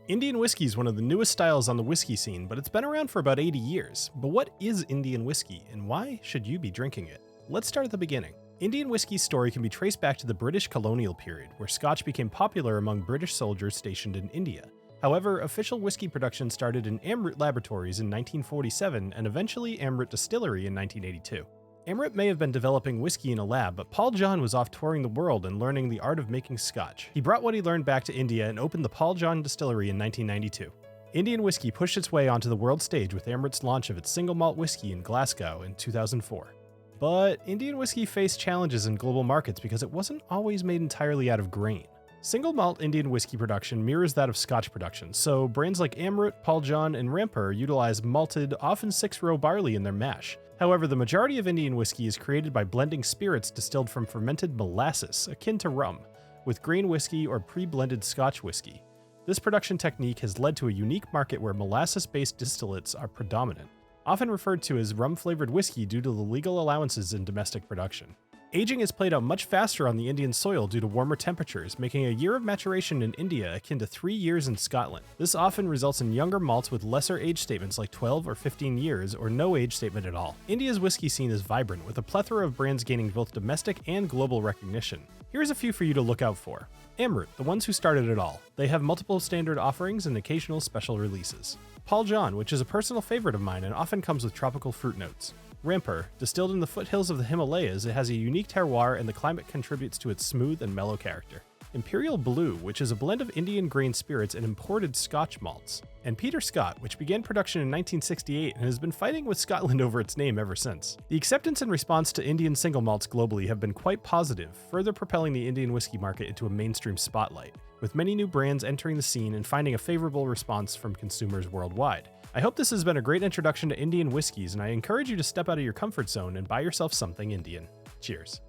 Indian whiskey is one of the newest styles on the whiskey scene, but it's been around for about 80 years. But what is Indian whiskey, and why should you be drinking it? Let's start at the beginning. Indian whiskey's story can be traced back to the British colonial period, where Scotch became popular among British soldiers stationed in India. However, official whiskey production started in Amrut laboratories in 1947 and eventually Amrut Distillery in 1982. Amrut may have been developing whiskey in a lab, but Paul John was off touring the world and learning the art of making Scotch. He brought what he learned back to India and opened the Paul John Distillery in 1992. Indian whiskey pushed its way onto the world stage with Amrut's launch of its single malt whiskey in Glasgow in 2004. But Indian whiskey faced challenges in global markets because it wasn't always made entirely out of grain. Single malt Indian whiskey production mirrors that of Scotch production, so brands like Amrut, Paul John, and Rampur utilize malted, often 6-row barley in their mash. However, the majority of Indian whiskey is created by blending spirits distilled from fermented molasses, akin to rum, with grain whiskey or pre-blended Scotch whiskey. This production technique has led to a unique market where molasses-based distillates are predominant, often referred to as rum-flavored whiskey due to the legal allowances in domestic production. Aging is played out much faster on the Indian soil due to warmer temperatures, making a year of maturation in India akin to 3 years in Scotland. This often results in younger malts with lesser age statements like 12 or 15 years or no age statement at all. India's whiskey scene is vibrant, with a plethora of brands gaining both domestic and global recognition. Here's a few for you to look out for. Amrut, the ones who started it all. They have multiple standard offerings and occasional special releases. Paul John, which is a personal favorite of mine and often comes with tropical fruit notes. Rampur, distilled in the foothills of the Himalayas, it has a unique terroir and the climate contributes to its smooth and mellow character. Imperial Blue, which is a blend of Indian grain spirits and imported Scotch malts. And Peter Scott, which began production in 1968 and has been fighting with Scotland over its name ever since. The acceptance and response to Indian single malts globally have been quite positive, further propelling the Indian whiskey market into a mainstream spotlight, with many new brands entering the scene and finding a favorable response from consumers worldwide. I hope this has been a great introduction to Indian whiskeys, and I encourage you to step out of your comfort zone and buy yourself something Indian. Cheers.